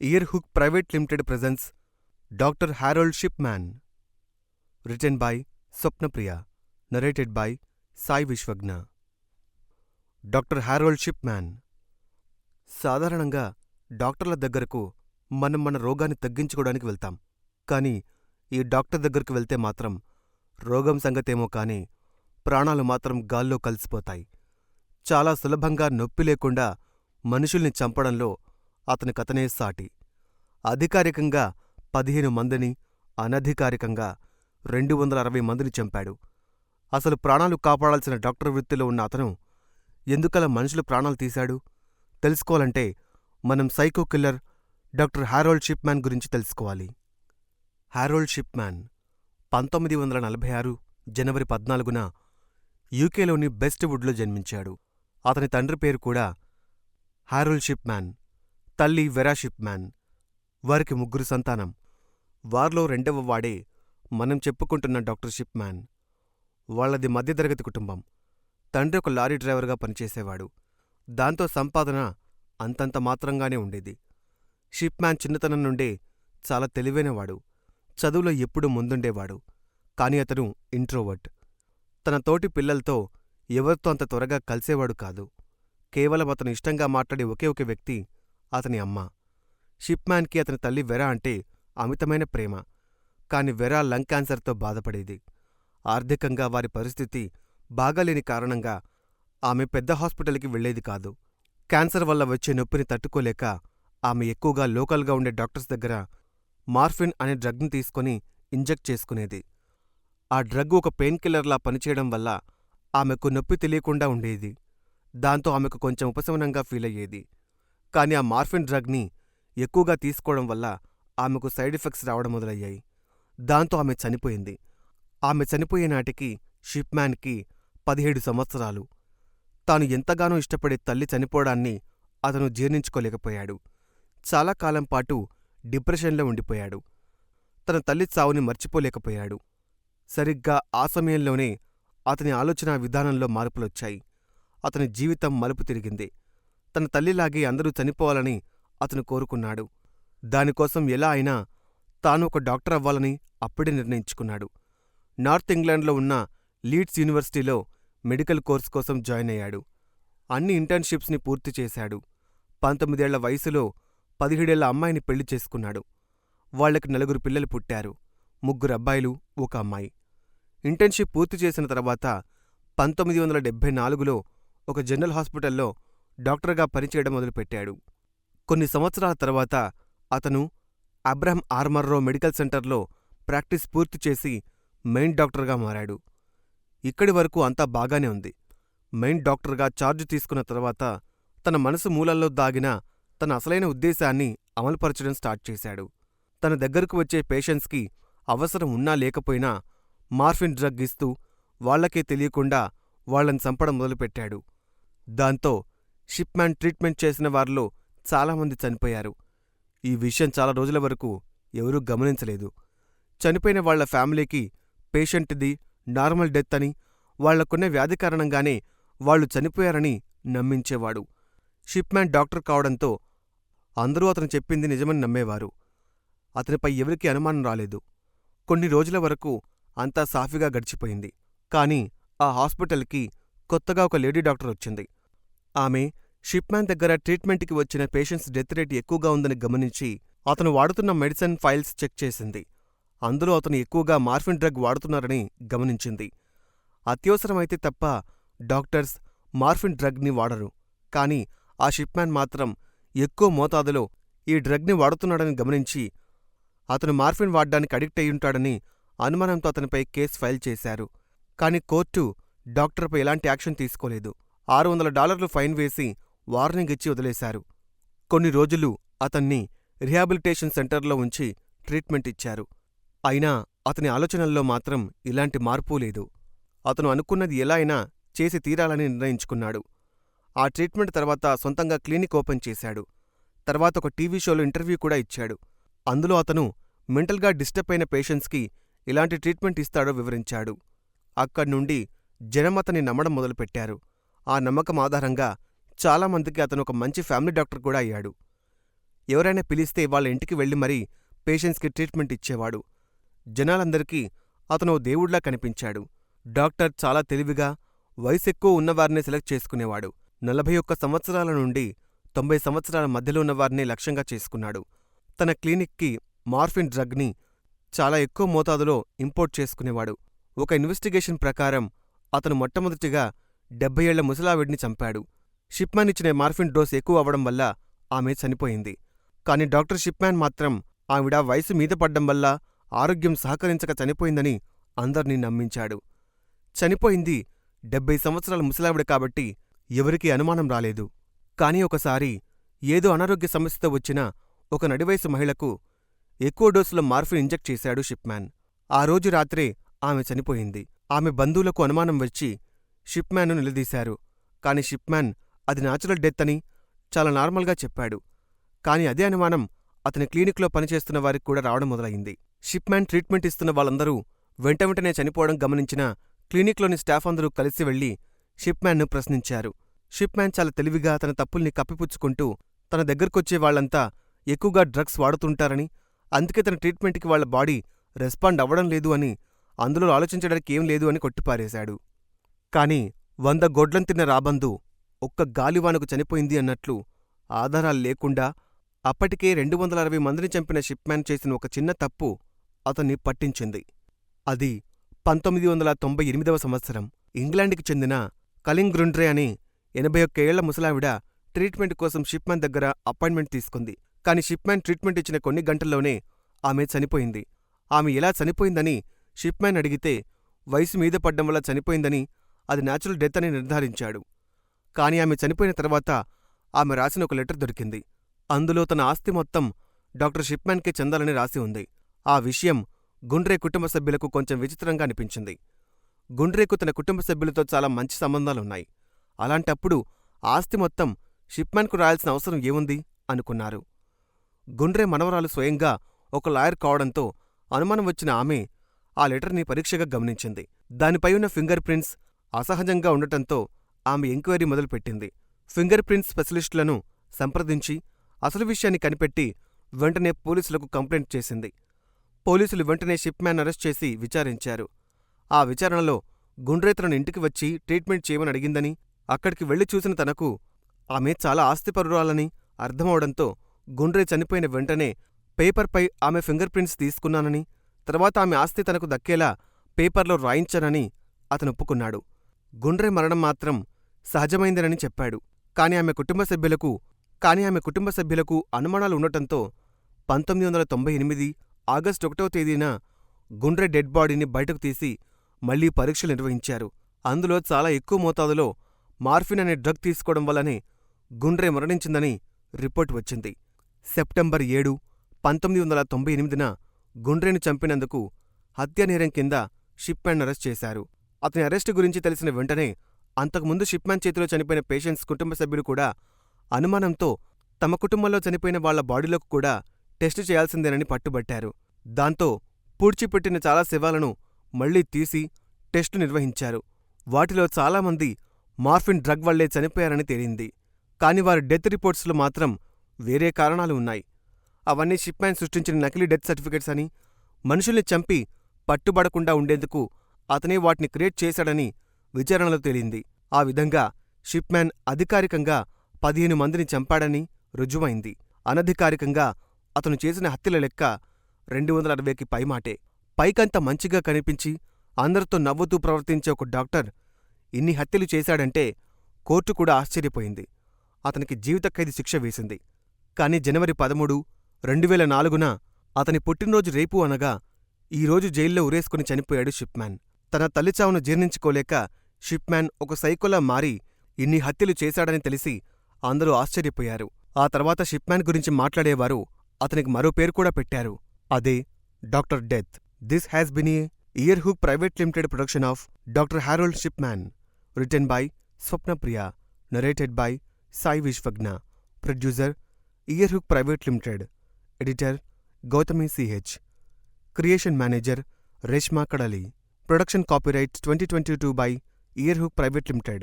Earhook Private Limited presents Dr. Harold Shipman. Written by Swapnapriya. Narrated by Sai Vishwagna. Doctor Harold Shipman. సాధారణంగా డాక్టర్ల దగ్గరకు మనం మన రోగాన్ని తగ్గించుకోవడానికి వెళ్తాం. కానీ ఈ డాక్టర్ దగ్గరకు వెళ్తే మాత్రం రోగం సంగతేమో కానీ ప్రాణాలు మాత్రం గాల్లో కలిసిపోతాయి. చాలా సులభంగా నొప్పి లేకుండా మనుషుల్ని చంపడంలో అతనికతనే సాటి. అధికారికంగా 15 మందిని, అనధికారికంగా 260 మందిని చంపాడు. అసలు ప్రాణాలు కాపాడాల్సిన డాక్టర్ వృత్తిలో ఉన్న అతను ఎందుకలా మనుషుల ప్రాణాలు తీశాడు? తెలుసుకోవాలంటే మనం సైకో కిల్లర్ డాక్టర్ హారోల్డ్ షిప్మ్యాన్ గురించి తెలుసుకోవాలి. హారోల్డ్ షిప్మ్యాన్ 1946 జనవరి 14న యూకేలోని బెస్ట్వుడ్లో జన్మించాడు. అతని తండ్రి పేరు కూడా హారోల్డ్ షిప్మ్యాన్, తల్లి వెరా షిప్మ్యాన్. వారికి 3 సంతానం. వారిలో 2వ వాడే మనం చెప్పుకుంటున్న డాక్టర్ షిప్మ్యాన్. వాళ్లది మధ్యతరగతి కుటుంబం. తండ్రి ఒక లారీ డ్రైవర్గా పనిచేసేవాడు. దాంతో సంపాదన అంతంత మాత్రంగానే ఉండేది. షిప్మ్యాన్ చిన్నతనం నుండే చాలా తెలివైనవాడు. చదువులో ఎప్పుడూ ముందుండేవాడు. కాని అతను ఇంట్రోవర్ట్. తన తోటి పిల్లలతో ఎవరితో అంత త్వరగా కలిసేవాడు కాదు. కేవలం అతను ఇష్టంగా మాట్లాడే ఒకే ఒక వ్యక్తి అతని అమ్మ. షిప్మ్యాన్కి అతని తల్లి వెరా అంటే అమితమైన ప్రేమ. కాని వెరా లంగ్ క్యాన్సర్తో బాధపడేది. ఆర్థికంగా వారి పరిస్థితి బాగాలేని కారణంగా ఆమె పెద్ద హాస్పిటల్కి వెళ్లేది కాదు. క్యాన్సర్ వల్ల వచ్చే నొప్పిని తట్టుకోలేక ఆమె ఎక్కువగా లోకల్గా ఉండే డాక్టర్స్ దగ్గర మార్ఫిన్ అనే డ్రగ్ని తీసుకుని ఇంజెక్ట్ చేసుకునేది. ఆ డ్రగ్ ఒక పెయిన్ కిల్లర్లా పనిచేయడం వల్ల ఆమెకు నొప్పి తెలియకుండా ఉండేది. దాంతో ఆమెకు కొంచెం ఉపశమనంగా ఫీలయ్యేది. కాని ఆ మార్ఫిన్ డ్రగ్ని ఎక్కువగా తీసుకోవడం వల్ల ఆమెకు సైడ్ ఎఫెక్ట్స్ రావడం మొదలయ్యాయి. దాంతో ఆమె చనిపోయింది. ఆమె చనిపోయే నాటికి షిప్మ్యాన్కి 17 సంవత్సరాలు. తాను ఎంతగానో ఇష్టపడే తల్లి చనిపోవడాన్ని అతను జీర్ణించుకోలేకపోయాడు. చాలా కాలం పాటు డిప్రెషన్లో ఉండిపోయాడు. తన తల్లి చావుని మర్చిపోలేకపోయాడు. సరిగ్గా ఆ సమయంలోనే అతని ఆలోచనా విధానంలో మార్పులొచ్చాయి. అతని జీవితం మలుపు తిరిగింది. తన తల్లిలాగే అందరూ చనిపోవాలని అతను కోరుకున్నాడు. దానికోసం ఎలా అయినా తాను ఒక డాక్టర్ అవ్వాలని అప్పుడే నిర్ణయించుకున్నాడు. నార్త్ ఇంగ్లాండ్లో ఉన్న లీడ్స్ యూనివర్సిటీలో మెడికల్ కోర్స్ కోసం జాయిన్ అయ్యాడు. అన్ని ఇంటర్న్షిప్స్ని పూర్తి చేశాడు. 19 ఏళ్ల వయసులో 17 ఏళ్ల అమ్మాయిని పెళ్లి చేసుకున్నాడు. వాళ్లకి 4 పిల్లలు పుట్టారు. 3 అబ్బాయిలు, 1 అమ్మాయి. ఇంటర్న్షిప్ పూర్తి చేసిన తర్వాత 1974లో ఒక జనరల్ హాస్పిటల్లో డాక్టర్గా పనిచేయడం మొదలుపెట్టాడు. కొన్ని సంవత్సరాల తర్వాత అతను అబ్రహం ఆర్మర్రో మెడికల్ సెంటర్లో ప్రాక్టీస్ పూర్తి చేసి మెయిన్ డాక్టర్గా మారాడు. ఇక్కడి వరకు అంతా బాగానే ఉంది. మెయిన్ డాక్టర్గా ఛార్జ్ తీసుకున్న తర్వాత తన మనసు మూలల్లో దాగిన తన అసలైన ఉద్దేశాన్ని అమలుపరచడం స్టార్ట్ చేశాడు. తన దగ్గరకు వచ్చే పేషెంట్స్కి అవసరం ఉన్నా లేకపోయినా మార్ఫిన్ డ్రగ్ ఇస్తూ వాళ్లకే తెలియకుండా వాళ్లని చంపడం మొదలుపెట్టాడు. దాంతో షిప్మ్యాన్ ట్రీట్మెంట్ చేసిన వారిలో చాలామంది చనిపోయారు. ఈ విషయం చాలా రోజుల వరకు ఎవరూ గమనించలేదు. చనిపోయిన వాళ్ల ఫ్యామిలీకి పేషెంట్ది నార్మల్ డెత్ అని, వాళ్లకున్న వ్యాధి కారణంగానే వాళ్లు చనిపోయారని నమ్మించేవాడు. షిప్మ్యాన్ డాక్టర్ కావడంతో అందరూ అతను చెప్పింది నిజమని నమ్మేవారు. అతనిపై ఎవరికీ అనుమానం రాలేదు. కొన్ని రోజుల వరకు అంతా సాఫీగా గడిచిపోయింది. కాని ఆ హాస్పిటల్కి కొత్తగా ఒక లేడీ డాక్టర్ వచ్చింది. ఆమె షిప్మ్యాన్ దగ్గర ట్రీట్మెంట్కి వచ్చిన పేషెంట్స్ డెత్ రేట్ ఎక్కువగా ఉందని గమనించి అతను వాడుతున్న మెడిసిన్ ఫైల్స్ చెక్ చేసింది. అందులో అతను ఎక్కువగా మార్ఫిన్ డ్రగ్ వాడుతున్నారని గమనించింది. అత్యవసరమైతే తప్ప డాక్టర్స్ మార్ఫిన్ డ్రగ్ని వాడరు. కాని ఆ షిప్మ్యాన్ మాత్రం ఎక్కువ మోతాదులో ఈ డ్రగ్ని వాడుతున్నాడని గమనించి అతను మార్ఫిన్ వాడ్డానికి అడిక్ట్ అయ్యుంటాడని అనుమానంతో అతనిపై కేసు ఫైల్ చేశారు. కాని కోర్టు డాక్టర్పై ఎలాంటి యాక్షన్ తీసుకోలేదు. $600 ఫైన్ వేసి వార్నింగ్ ఇచ్చి వదిలేశారు. కొన్ని రోజులు అతన్ని రిహాబిలిటేషన్ సెంటర్లో ఉంచి ట్రీట్మెంట్ ఇచ్చారు. అయినా అతని ఆలోచనల్లో మాత్రం ఇలాంటి మార్పు లేదు. అతను అనుకున్నది ఎలా అయినా చేసి తీరాలని నిర్ణయించుకున్నాడు. ఆ ట్రీట్మెంట్ తర్వాత సొంతంగా క్లినిక్ ఓపెన్ చేశాడు. తర్వాత ఒక టీవీ షోలో ఇంటర్వ్యూ కూడా ఇచ్చాడు. అందులో అతను మెంటల్గా డిస్టర్బ్ అయిన పేషెంట్స్కి ఎలాంటి ట్రీట్మెంట్ ఇస్తాడో వివరించాడు. అక్కడ్నుండి జనం అతన్ని నమ్మడం మొదలుపెట్టారు. ఆ నమ్మకం ఆధారంగా చాలామందికి అతను ఒక మంచి ఫ్యామిలీ డాక్టర్ కూడా అయ్యాడు. ఎవరైనా పిలిస్తే వాళ్ళ ఇంటికి వెళ్లి మరీ పేషెంట్స్కి ట్రీట్మెంట్ ఇచ్చేవాడు. జనాలందరికీ అతను ఓ దేవుళ్లా కనిపించాడు. డాక్టర్ చాలా తెలివిగా వయసెక్కువ ఉన్నవారిని సెలెక్ట్ చేసుకునేవాడు. 41 సంవత్సరాల నుండి 90 సంవత్సరాల మధ్యలో ఉన్నవారిని లక్ష్యంగా చేసుకున్నాడు. తన క్లినిక్కి మార్ఫిన్ డ్రగ్ని చాలా ఎక్కువ మోతాదులో ఇంపోర్ట్ చేసుకునేవాడు. ఒక ఇన్వెస్టిగేషన్ ప్రకారం అతను మొట్టమొదటిగా 70 ఏళ్ల ముసలావిడ్ని చంపాడు. షిప్మ్యాన్ ఇచ్చిన మార్ఫిన్ డోస్ ఎక్కువ అవ్వడం వల్ల ఆమె చనిపోయింది. కాని డాక్టర్ షిప్మ్యాన్ మాత్రం ఆవిడ వయసు మీద పడ్డం వల్ల ఆరోగ్యం సహకరించక చనిపోయిందని అందర్నీ నమ్మించాడు. చనిపోయింది 70 సంవత్సరాల ముసలావిడ కాబట్టి ఎవరికీ అనుమానం రాలేదు. కాని ఒకసారి ఏదో అనారోగ్య సమస్యతో వచ్చిన ఒక నడివయసు మహిళకు ఎక్కువ డోసుల మార్ఫిన్ ఇంజెక్ట్ చేశాడు షిప్మ్యాన్. ఆ రోజు రాత్రే ఆమె చనిపోయింది. ఆమె బంధువులకు అనుమానం వచ్చి షిప్మ్యాన్ను నిలదీశారు. కాని షిప్మ్యాన్ అది న్యాచురల్ డెత్ అని చాలా నార్మల్గా చెప్పాడు. కాని అదే అనుమానం అతని క్లినిక్లో పనిచేస్తున్న వారికి కూడా రావడం మొదలయింది. షిప్మ్యాన్ ట్రీట్మెంట్ ఇస్తున్న వాళ్ళందరూ వెంటనే చనిపోవడం గమనించిన క్లినిక్లోని స్టాఫ్ అందరూ కలిసి వెళ్లి షిప్మ్యాన్ను ప్రశ్నించారు. షిప్మ్యాన్ చాలా తెలివిగా తన తప్పుల్ని కప్పిపుచ్చుకుంటూ తన దగ్గరకొచ్చే వాళ్లంతా ఎక్కువగా డ్రగ్స్ వాడుతుంటారని, అందుకే తన ట్రీట్మెంట్కి వాళ్ల బాడీ రెస్పాండ్ అవ్వడం లేదు అని, అందులో ఆలోచించడానికి ఏం లేదు అని కొట్టిపారేశాడు. కాని 100 గొడ్లం తిన్న రాబందు ఒక్క గాలివానకు చనిపోయింది అన్నట్లు ఆధారాలు లేకుండా అప్పటికే 260 మందిని చంపిన షిప్మ్యాన్ చేసిన ఒక చిన్న తప్పు అతన్ని పట్టించింది. అది 1998వ సంవత్సరం. ఇంగ్లాండ్కి చెందిన కలిన్ గ్రుండ్రే అని 81 ఏళ్ల ముసలావిడ ట్రీట్మెంట్ కోసం షిప్మ్యాన్ దగ్గర అపాయింట్మెంట్ తీసుకుంది. కాని షిప్మ్యాన్ ట్రీట్మెంట్ ఇచ్చిన కొన్ని గంటల్లోనే ఆమె చనిపోయింది. ఆమె ఎలా చనిపోయిందని షిప్మ్యాన్ అడిగితే వయసు మీద పడ్డం వల్ల చనిపోయిందని, అది న్యాచురల్ డెత్ అని నిర్ధారించాడు. కాని ఆమె చనిపోయిన తర్వాత ఆమె రాసిన ఒక లెటర్ దొరికింది. అందులో తన ఆస్తి మొత్తం డాక్టర్ షిప్మ్యాన్కే చెందాలని రాసి ఉంది. ఆ విషయం గుండ్రే కుటుంబ సభ్యులకు కొంచెం విచిత్రంగా అనిపించింది. గుండ్రేకు తన కుటుంబ సభ్యులతో చాలా మంచి సంబంధాలున్నాయి. అలాంటప్పుడు ఆస్తి మొత్తం షిప్మ్యాన్కు రాయాల్సిన అవసరం ఏముంది అనుకున్నారు. గుండ్రే మనవరాలు స్వయంగా ఒక లాయర్ కావడంతో అనుమానం వచ్చిన ఆమె ఆ లెటర్ని పరీక్షగా గమనించింది. దానిపై ఉన్న ఫింగర్ ప్రింట్స్ అసహజంగా ఉండటంతో ఆమె ఎంక్వైరీ మొదలుపెట్టింది. ఫింగర్ ప్రింట్స్ స్పెషలిస్టులను సంప్రదించి అసలు విషయాన్ని కనిపెట్టి వెంటనే పోలీసులకు కంప్లైంట్ చేసింది. పోలీసులు వెంటనే షిప్మ్యాన్ అరెస్ట్ చేసి విచారించారు. ఆ విచారణలో గుండ్రే తనను ఇంటికి వచ్చి ట్రీట్మెంట్ చేయమని అడిగిందని, అక్కడికి వెళ్లి చూసిన తనకు ఆమె చాలా ఆస్తిపరురాలని అర్థమవడంతో గుండ్రే చనిపోయిన వెంటనే పేపర్పై ఆమె ఫింగర్ ప్రింట్స్ తీసుకున్నానని, తర్వాత ఆమె ఆస్తి తనకు దక్కేలా పేపర్లో రాయించానని అతను ఒప్పుకున్నాడు. గుండ్రే మరణం మాత్రం సహజమైందేనని చెప్పాడు. కాని ఆమె కుటుంబ సభ్యులకు అనుమానాలు ఉండటంతో 1998 ఆగస్టు 1వ తేదీన గుండ్రే డెడ్ బాడీని బయటకు తీసి మళ్లీ పరీక్షలు నిర్వహించారు. అందులో చాలా ఎక్కువ మోతాదులో మార్ఫిన్ అనే డ్రగ్ తీసుకోవడం వల్లనే గుండ్రే మరణించిందని రిపోర్ట్ వచ్చింది. సెప్టెంబర్ 7, 1998న గుండ్రేను చంపినందుకు హత్యానేరం కింద షిప్మ్యాన్ అరెస్ట్ చేశారు. అతని అరెస్టు గురించి తెలిసిన వెంటనే అంతకుముందు షిప్మ్యాన్ చేతిలో చనిపోయిన పేషెంట్స్ కుటుంబ సభ్యులు కూడా అనుమానంతో తమ కుటుంబంలో చనిపోయిన వాళ్ల బాడీలోకి కూడా టెస్టు చేయాల్సిందేనని పట్టుబట్టారు. దాంతో పూడ్చిపెట్టిన చాలా శవాలను మళ్లీ తీసి టెస్టు నిర్వహించారు. వాటిలో చాలామంది మార్ఫిన్ డ్రగ్ వల్లే చనిపోయారని తేలింది. కాని వారి డెత్ రిపోర్ట్స్లో మాత్రం వేరే కారణాలు ఉన్నాయి. అవన్నీ షిప్మ్యాన్ సృష్టించిన నకిలీ డెత్ సర్టిఫికెట్స్ అని, మనుషుల్ని చంపి పట్టుబడకుండా ఉండేందుకు అతనే వాటిని క్రియేట్ చేశాడని విచారణలో తేలింది. ఆ విధంగా షిప్మ్యాన్ అధికారికంగా 15 మందిని చంపాడని రుజువైంది. అనధికారికంగా అతను చేసిన హత్యల లెక్క 260కి పైమాటే. పైకంత మంచిగా కనిపించి అందరితో నవ్వుతూ ప్రవర్తించే ఒక డాక్టర్ ఇన్ని హత్యలు చేశాడంటే కోర్టు కూడా ఆశ్చర్యపోయింది. అతనికి జీవిత ఖైదు శిక్ష వేసింది. కాని జనవరి 13, 2004న అతని పుట్టినరోజు రేపు అనగా ఈరోజు జైల్లో ఉరేసుకుని చనిపోయాడు షిప్మ్యాన్. తన తల్లిచావును జీర్ణించుకోలేక షిప్మ్యాన్ ఒక సైకోలా మారి ఇన్ని హత్యలు చేశాడని తెలిసి అందరూ ఆశ్చర్యపోయారు. ఆ తర్వాత షిప్మ్యాన్ గురించి మాట్లాడేవారు అతనికి మరో పేరు కూడా పెట్టారు. అదే doctor death. This has been a Earhook private limited production of doctor Harold Shipman. Written by Swapnapriya. Narrated by Sai Vishwagna. Producer Earhook private limited. Editor Gautami CH. Creation manager Reshma Kadali. Production copyright 2022 by Earhook Private Limited.